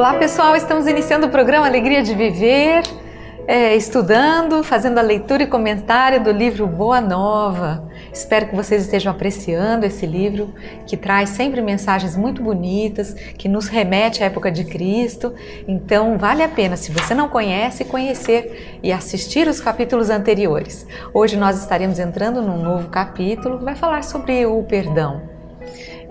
Olá pessoal, estamos iniciando o programa Alegria de Viver, estudando, fazendo a leitura e comentário do livro Boa Nova. Espero que vocês estejam apreciando esse livro que traz sempre mensagens muito bonitas, que nos remete à época de Cristo. Então vale a pena, se você não conhece, conhecer e assistir os capítulos anteriores. Hoje nós estaremos entrando num novo capítulo que vai falar sobre o perdão.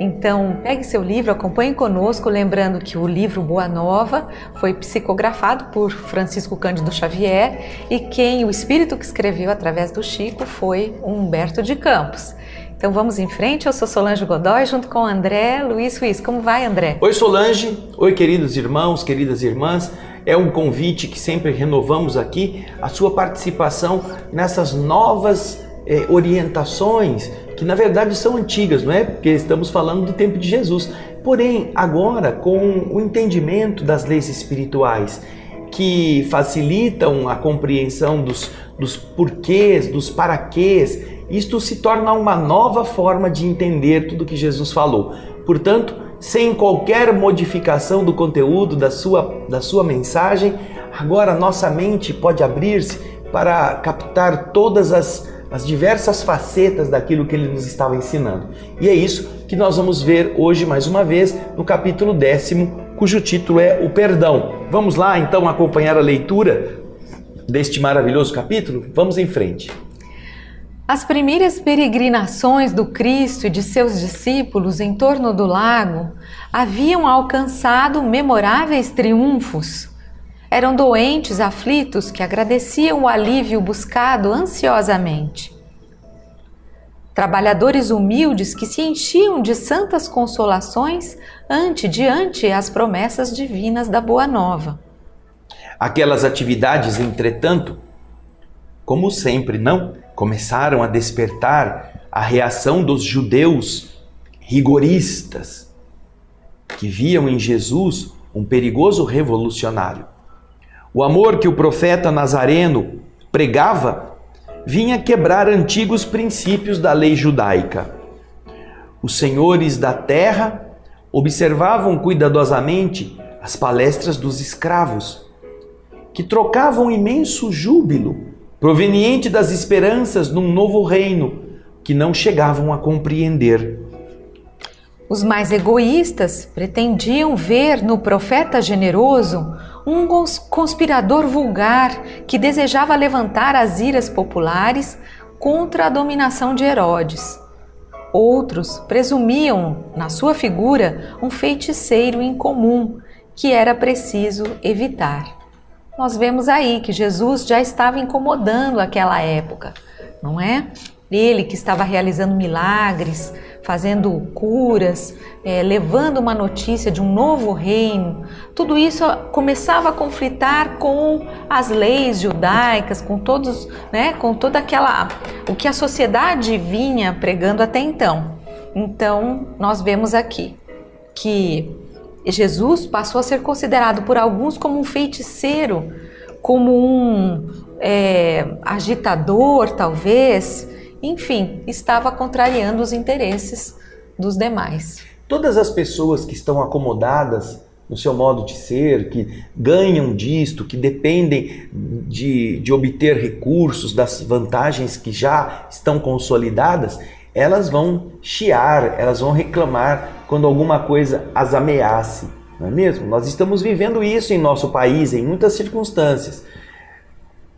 Então, pegue seu livro, acompanhe conosco, lembrando que o livro Boa Nova foi psicografado por Francisco Cândido Xavier e o espírito que escreveu através do Chico foi Humberto de Campos. Então vamos em frente, eu sou Solange Godoy, junto com André Luiz Ruiz. Como vai, André? Oi, Solange. Oi, queridos irmãos, queridas irmãs. É um convite que sempre renovamos aqui, a sua participação nessas novas orientações, que na verdade são antigas, não é? Porque estamos falando do tempo de Jesus. Porém, agora com o entendimento das leis espirituais, que facilitam a compreensão dos porquês, dos paraquês, isto se torna uma nova forma de entender tudo que Jesus falou. Portanto, sem qualquer modificação do conteúdo da sua mensagem, agora nossa mente pode abrir-se para captar todas as diversas facetas daquilo que ele nos estava ensinando. E é isso que nós vamos ver hoje mais uma vez no capítulo 10º, cujo título é o perdão. Vamos lá então acompanhar a leitura deste maravilhoso capítulo? Vamos em frente. As primeiras peregrinações do Cristo e de seus discípulos em torno do lago haviam alcançado memoráveis triunfos. Eram doentes, aflitos, que agradeciam o alívio buscado ansiosamente. Trabalhadores humildes que se enchiam de santas consolações diante as promessas divinas da Boa Nova. Aquelas atividades, entretanto, como sempre, não começaram a despertar a reação dos judeus rigoristas, que viam em Jesus um perigoso revolucionário. O amor que o profeta Nazareno pregava vinha quebrar antigos princípios da lei judaica. Os senhores da terra observavam cuidadosamente as palestras dos escravos, que trocavam imenso júbilo proveniente das esperanças num novo reino que não chegavam a compreender. Os mais egoístas pretendiam ver no profeta generoso um conspirador vulgar que desejava levantar as iras populares contra a dominação de Herodes. Outros presumiam na sua figura um feiticeiro incomum que era preciso evitar. Nós vemos aí que Jesus já estava incomodando aquela época, não é? Ele que estava realizando milagres, fazendo curas, levando uma notícia de um novo reino. Tudo isso começava a conflitar com as leis judaicas, com todos, com toda o que a sociedade vinha pregando até então. Então, nós vemos aqui que Jesus passou a ser considerado por alguns como um feiticeiro, como um agitador, talvez. Enfim, estava contrariando os interesses dos demais. Todas as pessoas que estão acomodadas no seu modo de ser, que ganham disto, que dependem de obter recursos, das vantagens que já estão consolidadas, elas vão chiar, elas vão reclamar quando alguma coisa as ameace, não é mesmo? Nós estamos vivendo isso em nosso país, em muitas circunstâncias.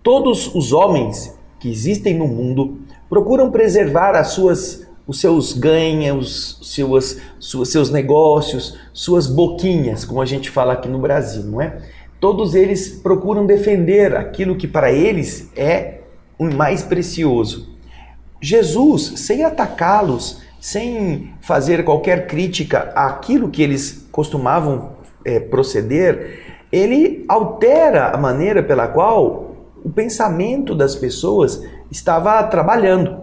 Todos os homens que existem no mundo procuram preservar os seus ganhos, seus negócios, suas boquinhas, como a gente fala aqui no Brasil, não é? Todos eles procuram defender aquilo que para eles é o mais precioso. Jesus, sem atacá-los, sem fazer qualquer crítica àquilo que eles costumavam proceder, ele altera a maneira pela qual o pensamento das pessoas estava trabalhando.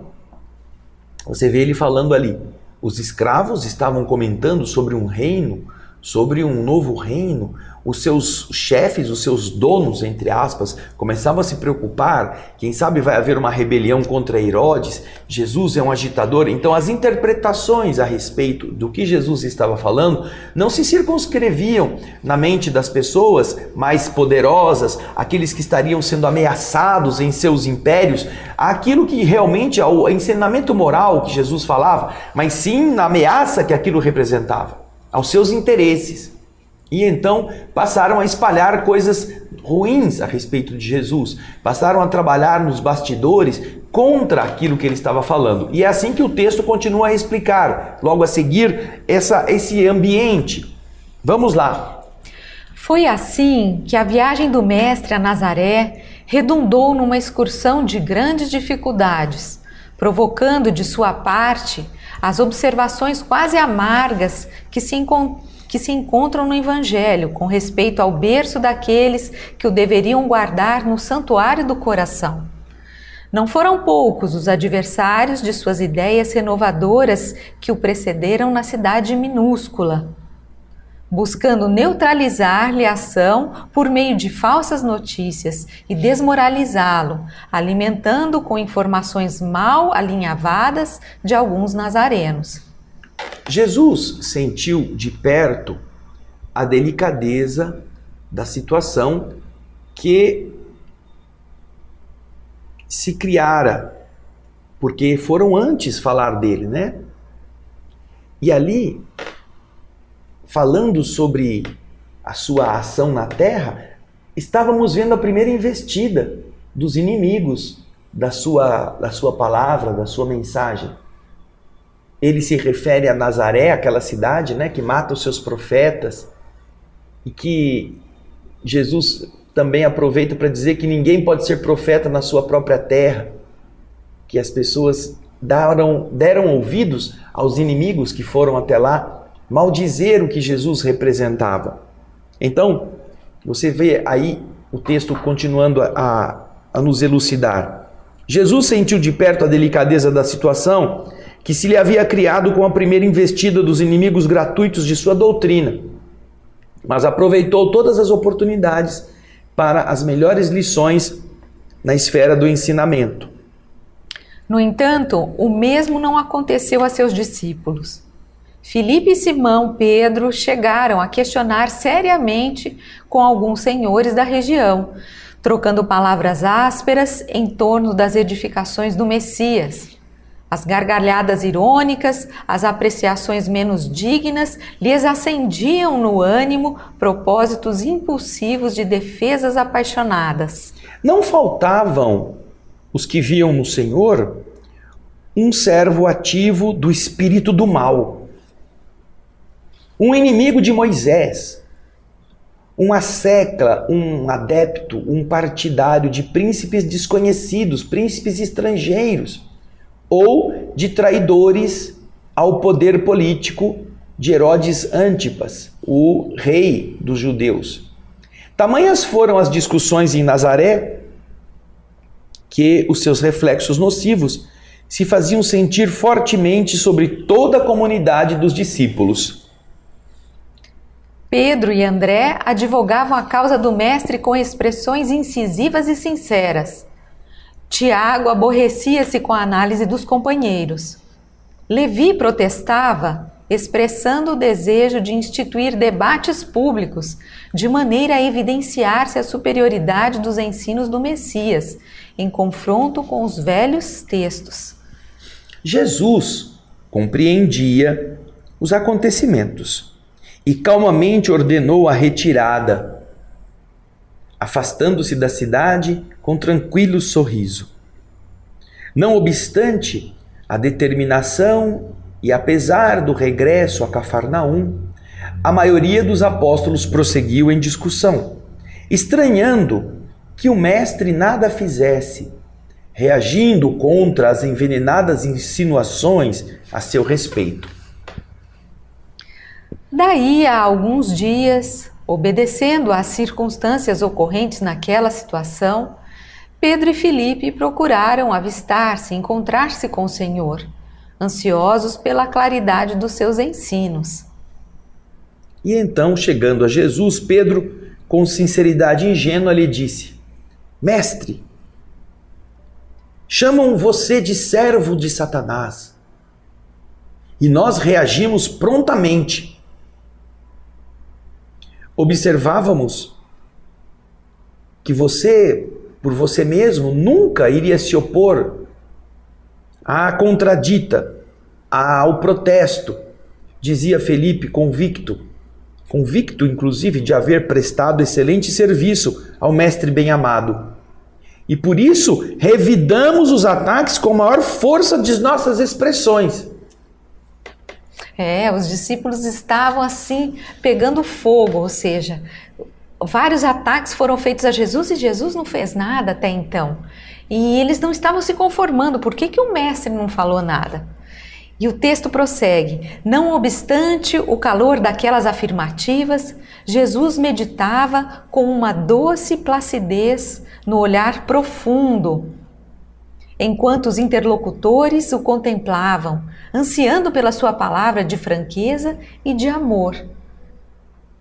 Você vê ele falando ali, os escravos estavam comentando sobre um reino, sobre um novo reino, os seus chefes, os seus donos, entre aspas, começavam a se preocupar. Quem sabe vai haver uma rebelião contra Herodes, Jesus é um agitador. Então as interpretações a respeito do que Jesus estava falando não se circunscreviam na mente das pessoas mais poderosas, aqueles que estariam sendo ameaçados em seus impérios, aquilo que realmente é o ensinamento moral que Jesus falava, mas sim na ameaça que aquilo representava, aos seus interesses. E então passaram a espalhar coisas ruins a respeito de Jesus, passaram a trabalhar nos bastidores contra aquilo que ele estava falando. E é assim que o texto continua a explicar, logo a seguir, esse ambiente. Vamos lá. Foi assim que a viagem do mestre a Nazaré redundou numa excursão de grandes dificuldades, provocando de sua parte as observações quase amargas que se encontram no Evangelho com respeito ao berço daqueles que o deveriam guardar no santuário do coração. Não foram poucos os adversários de suas ideias renovadoras que o precederam na cidade minúscula, buscando neutralizar-lhe a ação por meio de falsas notícias e desmoralizá-lo, alimentando com informações mal alinhavadas de alguns nazarenos. Jesus sentiu de perto a delicadeza da situação que se criara, porque foram antes falar dele, né? E ali, falando sobre a sua ação na terra, estávamos vendo a primeira investida dos inimigos da sua palavra, da sua mensagem. Ele se refere a Nazaré, aquela cidade, né, que mata os seus profetas, e que Jesus também aproveita para dizer que ninguém pode ser profeta na sua própria terra, que as pessoas deram ouvidos aos inimigos que foram até lá maldizer o que Jesus representava. Então, você vê aí o texto continuando a nos elucidar. Jesus sentiu de perto a delicadeza da situação que se lhe havia criado com a primeira investida dos inimigos gratuitos de sua doutrina, mas aproveitou todas as oportunidades para as melhores lições na esfera do ensinamento. No entanto, o mesmo não aconteceu a seus discípulos. Filipe, Simão, Pedro chegaram a questionar seriamente com alguns senhores da região, trocando palavras ásperas em torno das edificações do Messias. As gargalhadas irônicas, as apreciações menos dignas lhes acendiam no ânimo propósitos impulsivos de defesas apaixonadas. Não faltavam os que viam no Senhor um servo ativo do espírito do mal, um inimigo de Moisés, um asceta, um adepto, um partidário de príncipes desconhecidos, príncipes estrangeiros, ou de traidores ao poder político de Herodes Antipas, o rei dos judeus. Tamanhas foram as discussões em Nazaré que os seus reflexos nocivos se faziam sentir fortemente sobre toda a comunidade dos discípulos. Pedro e André advogavam a causa do mestre com expressões incisivas e sinceras. Tiago aborrecia-se com a análise dos companheiros. Levi protestava, expressando o desejo de instituir debates públicos, de maneira a evidenciar-se a superioridade dos ensinos do Messias, em confronto com os velhos textos. Jesus compreendia os acontecimentos e calmamente ordenou a retirada, afastando-se da cidade com tranquilo sorriso. Não obstante a determinação e apesar do regresso a Cafarnaum, a maioria dos apóstolos prosseguiu em discussão, estranhando que o mestre nada fizesse, reagindo contra as envenenadas insinuações a seu respeito. Daí a alguns dias, obedecendo às circunstâncias ocorrentes naquela situação, Pedro e Filipe procuraram avistar-se e encontrar-se com o Senhor, ansiosos pela claridade dos seus ensinos. E então, chegando a Jesus, Pedro, com sinceridade ingênua, lhe disse: Mestre, chamam você de servo de Satanás. E nós reagimos prontamente. Observávamos que você, por você mesmo, nunca iria se opor à contradita, ao protesto, dizia Felipe, convicto inclusive de haver prestado excelente serviço ao mestre bem-amado. E por isso revidamos os ataques com maior força de nossas expressões. Os discípulos estavam assim pegando fogo, ou seja, vários ataques foram feitos a Jesus e Jesus não fez nada até então. E eles não estavam se conformando. Por que o mestre não falou nada? E o texto prossegue: não obstante o calor daquelas afirmativas, Jesus meditava com uma doce placidez no olhar profundo, enquanto os interlocutores o contemplavam, ansiando pela sua palavra de franqueza e de amor.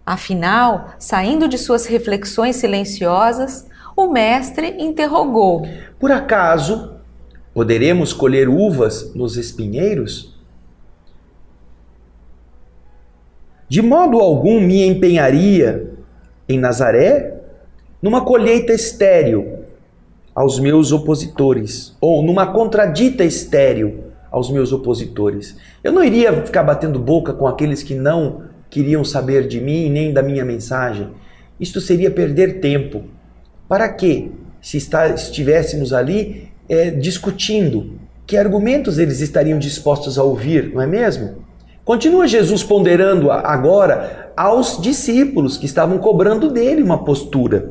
Afinal, saindo de suas reflexões silenciosas, o mestre interrogou: por acaso poderemos colher uvas nos espinheiros? De modo algum me empenharia em Nazaré numa colheita estéril aos meus opositores, ou numa contradita estéril aos meus opositores. Eu não iria ficar batendo boca com aqueles que não queriam saber de mim nem da minha mensagem. Isto seria perder tempo. Para quê? Se estivéssemos ali discutindo, que argumentos eles estariam dispostos a ouvir, não é mesmo? Continua Jesus ponderando agora aos discípulos que estavam cobrando dele uma postura.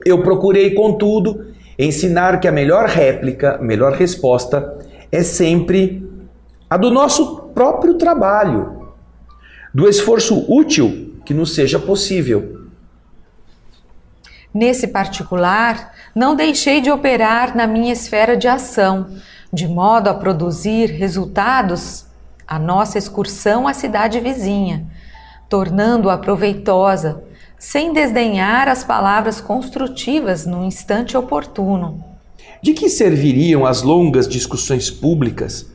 Eu procurei, contudo, ensinar que a melhor réplica, a melhor resposta é sempre a do nosso próprio trabalho, do esforço útil que nos seja possível. Nesse particular, não deixei de operar na minha esfera de ação, de modo a produzir resultados a nossa excursão à cidade vizinha, tornando-a proveitosa, sem desdenhar as palavras construtivas no instante oportuno. De que serviriam as longas discussões públicas,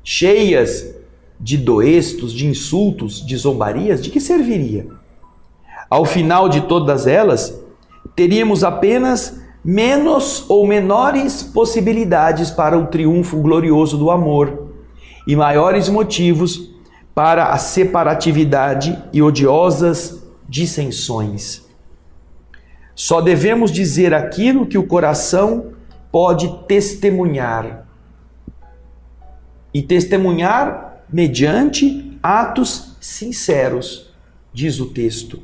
cheias de doestos, de insultos, de zombarias? De que serviria? Ao final de todas elas, teríamos apenas menos ou menores possibilidades para o triunfo glorioso do amor e maiores motivos para a separatividade e odiosas dissensões. Só devemos dizer aquilo que o coração pode testemunhar. E testemunhar mediante atos sinceros, diz o texto.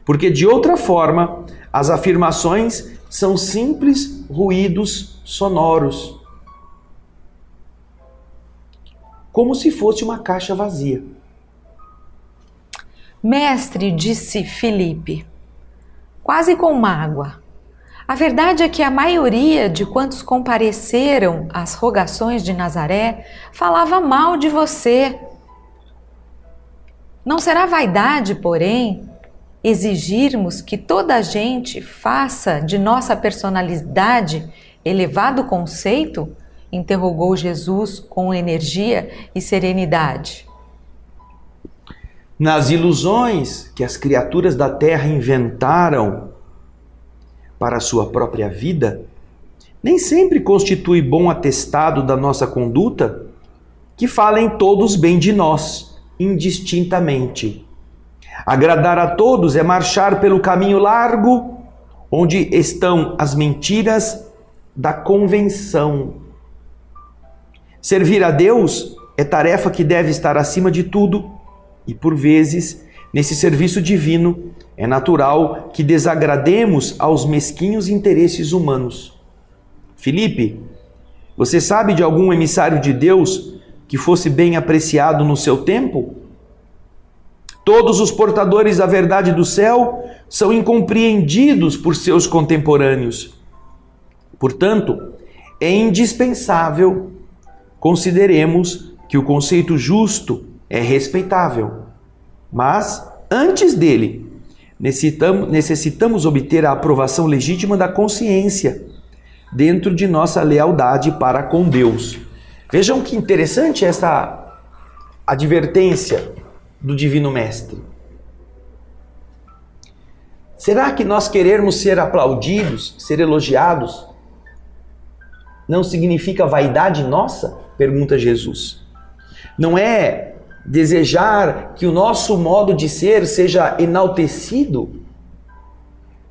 Porque de outra forma, as afirmações são simples ruídos sonoros, como se fosse uma caixa vazia. Mestre, disse Filipe, quase com mágoa, a verdade é que a maioria de quantos compareceram às rogações de Nazaré falava mal de você. Não será vaidade, porém, exigirmos que toda a gente faça de nossa personalidade elevado conceito? Interrogou Jesus com energia e serenidade. Nas ilusões que as criaturas da terra inventaram para a sua própria vida, nem sempre constitui bom atestado da nossa conduta que falem todos bem de nós, indistintamente. Agradar a todos é marchar pelo caminho largo, onde estão as mentiras da convenção. Servir a Deus é tarefa que deve estar acima de tudo, e por vezes, nesse serviço divino, é natural que desagrademos aos mesquinhos interesses humanos. Filipe, você sabe de algum emissário de Deus que fosse bem apreciado no seu tempo? Todos os portadores da verdade do céu são incompreendidos por seus contemporâneos. Portanto, é indispensável consideremos que o conceito justo é respeitável, Mas, antes dele, necessitamos obter a aprovação legítima da consciência dentro de nossa lealdade para com Deus. Vejam que interessante essa advertência do Divino Mestre. Será que nós querermos ser aplaudidos, ser elogiados, não significa vaidade nossa? Pergunta Jesus. Não é desejar que o nosso modo de ser seja enaltecido?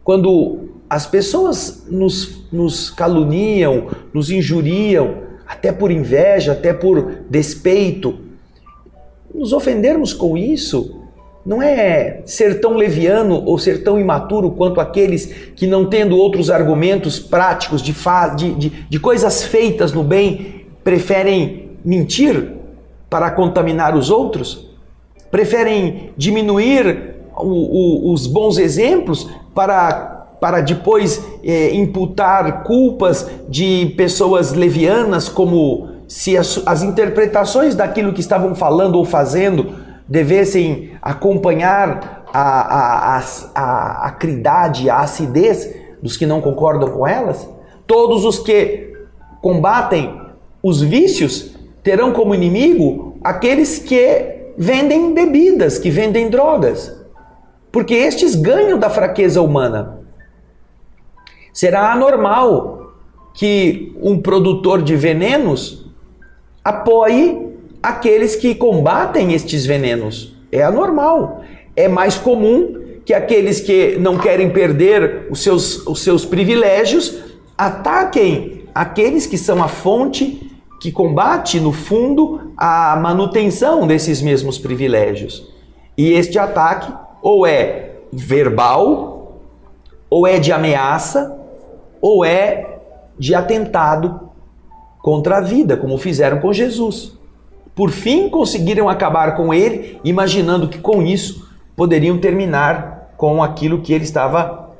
Quando as pessoas nos caluniam, nos injuriam, até por inveja, até por despeito, nos ofendermos com isso não é ser tão leviano ou ser tão imaturo quanto aqueles que, não tendo outros argumentos práticos de coisas feitas no bem, preferem mentir para contaminar os outros? Preferem diminuir os bons exemplos para depois imputar culpas de pessoas levianas, como se as interpretações daquilo que estavam falando ou fazendo devessem acompanhar a acridade, a acidez dos que não concordam com elas? Todos os que combatem os vícios terão como inimigo aqueles que vendem bebidas, que vendem drogas, porque estes ganham da fraqueza humana. Será anormal que um produtor de venenos apoie aqueles que combatem estes venenos. É anormal. É mais comum que aqueles que não querem perder os seus privilégios ataquem aqueles que são a fonte que combate, no fundo, a manutenção desses mesmos privilégios. E este ataque ou é verbal, ou é de ameaça, ou é de atentado contra a vida, como fizeram com Jesus. Por fim, conseguiram acabar com ele, imaginando que com isso poderiam terminar com aquilo que ele estava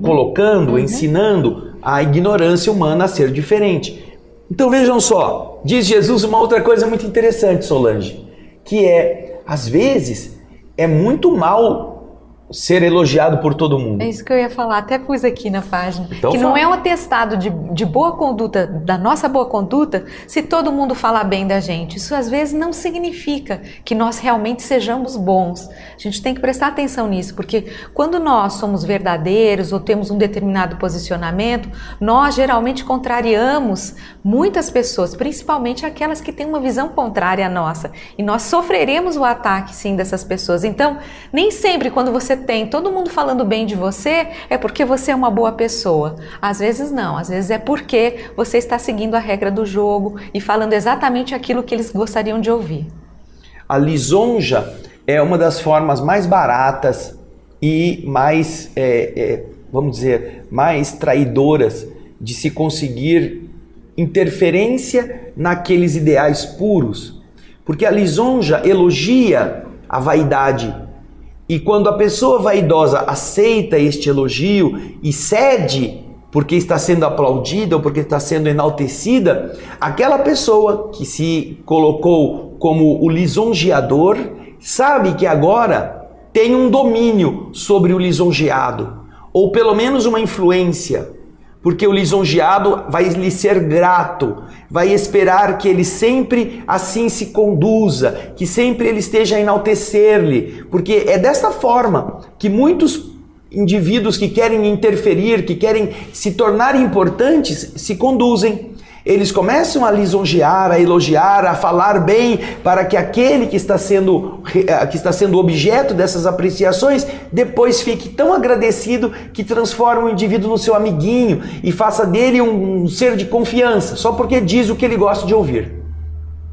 colocando, ensinando a ignorância humana a ser diferente. Então vejam só, diz Jesus uma outra coisa muito interessante, Solange, que é, às vezes, é muito mal ser elogiado por todo mundo. É isso que eu ia falar, até pus aqui na página. Então, que não é um atestado de boa conduta, da nossa boa conduta, se todo mundo falar bem da gente. Isso às vezes não significa que nós realmente sejamos bons. A gente tem que prestar atenção nisso, porque quando nós somos verdadeiros ou temos um determinado posicionamento, nós geralmente contrariamos muitas pessoas, principalmente aquelas que têm uma visão contrária à nossa. E nós sofreremos o ataque, sim, dessas pessoas. Então, nem sempre quando você tem todo mundo falando bem de você, é porque você é uma boa pessoa. Às vezes não, às vezes é porque você está seguindo a regra do jogo e falando exatamente aquilo que eles gostariam de ouvir. A lisonja é uma das formas mais baratas e mais, vamos dizer, mais traidoras de se conseguir interferência naqueles ideais puros. Porque a lisonja elogia a vaidade. E quando a pessoa vaidosa aceita este elogio e cede porque está sendo aplaudida ou porque está sendo enaltecida, aquela pessoa que se colocou como o lisonjeador sabe que agora tem um domínio sobre o lisonjeado, ou pelo menos uma influência, porque o lisonjeado vai lhe ser grato, vai esperar que ele sempre assim se conduza, que sempre ele esteja a enaltecer-lhe, porque é desta forma que muitos indivíduos que querem interferir, que querem se tornar importantes, se conduzem. Eles começam a lisonjear, a elogiar, a falar bem para que aquele que está sendo objeto dessas apreciações depois fique tão agradecido que transforma o indivíduo no seu amiguinho e faça dele um ser de confiança, só porque diz o que ele gosta de ouvir.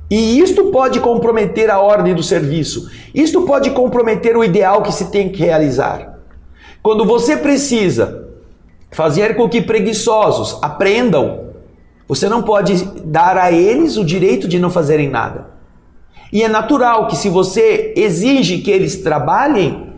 E isto pode comprometer a ordem do serviço, isto pode comprometer o ideal que se tem que realizar. Quando você precisa fazer com que preguiçosos aprendam, você não pode dar a eles o direito de não fazerem nada. E é natural que, se você exige que eles trabalhem,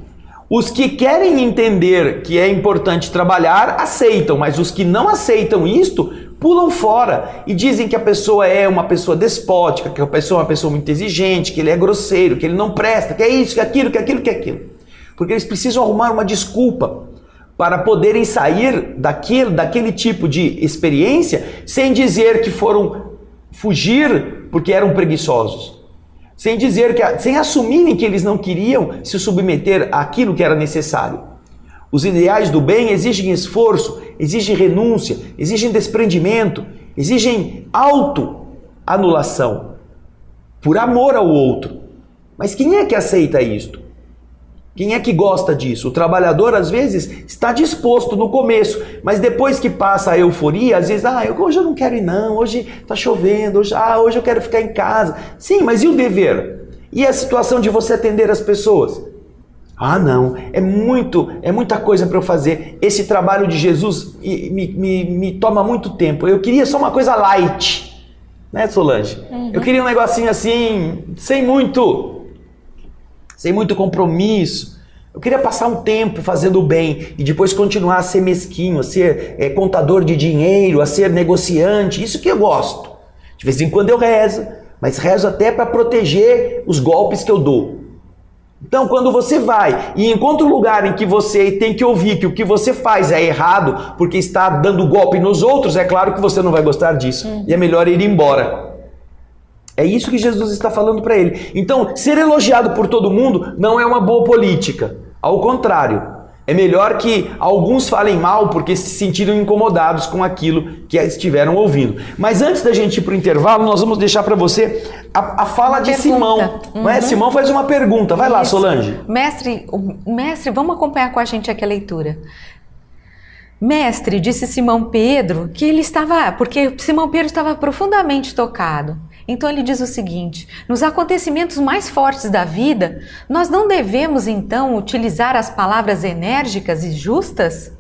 Os que querem entender que é importante trabalhar, aceitam, mas os que não aceitam isto, pulam fora e dizem que a pessoa é uma pessoa despótica, que a pessoa é uma pessoa muito exigente, que ele é grosseiro, que ele não presta, que é isso, que é aquilo, que é aquilo, que é aquilo. Porque eles precisam arrumar uma desculpa para poderem sair daquele tipo de experiência sem dizer que foram fugir porque eram preguiçosos. Sem assumirem que eles não queriam se submeter àquilo que era necessário. Os ideais do bem exigem esforço, exigem renúncia, exigem desprendimento, exigem autoanulação, por amor ao outro. Mas quem é que aceita isto? Quem é que gosta disso? O trabalhador, às vezes, está disposto no começo, mas depois que passa a euforia, às vezes, hoje eu não quero ir não, hoje está chovendo, hoje eu quero ficar em casa. Sim, mas e o dever? E a situação de você atender as pessoas? Não, é muita coisa para eu fazer. Esse trabalho de Jesus me toma muito tempo. Eu queria só uma coisa light, né, Solange? Eu queria um negocinho assim, sem muito compromisso. Eu queria passar um tempo fazendo o bem e depois continuar a ser mesquinho, a ser contador de dinheiro, a ser negociante. Isso que eu gosto. De vez em quando eu rezo, mas rezo até para proteger os golpes que eu dou. Então, quando você vai e encontra um lugar em que você tem que ouvir que o que você faz é errado porque está dando golpe nos outros, é claro que você não vai gostar disso. E é melhor ir embora. É isso que Jesus está falando para ele. Então, ser elogiado por todo mundo não é uma boa política. Ao contrário, é melhor que alguns falem mal porque se sentiram incomodados com aquilo que estiveram ouvindo. Mas antes da gente ir para o intervalo, nós vamos deixar para você a fala de Simão. Não é? Simão faz uma pergunta. Vai lá, Solange. Mestre, vamos acompanhar com a gente aqui a leitura. Mestre, disse Simão Pedro que porque Simão Pedro estava profundamente tocado. Então ele diz o seguinte: nos acontecimentos mais fortes da vida, nós não devemos então utilizar as palavras enérgicas e justas?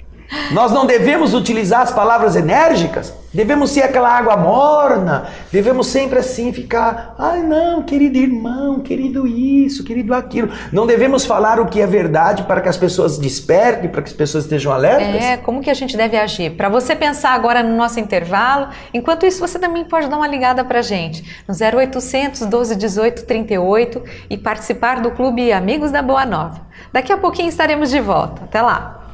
Nós não devemos utilizar as palavras enérgicas? Devemos ser aquela água morna? Devemos sempre assim ficar, não, querido irmão, querido isso, querido aquilo. Não devemos falar o que é verdade para que as pessoas despertem, para que as pessoas estejam alertas? Como que a gente deve agir? Para você pensar agora no nosso intervalo, enquanto isso você também pode dar uma ligada para a gente no 0800 12 18 38 e participar do Clube Amigos da Boa Nova. Daqui a pouquinho estaremos de volta. Até lá!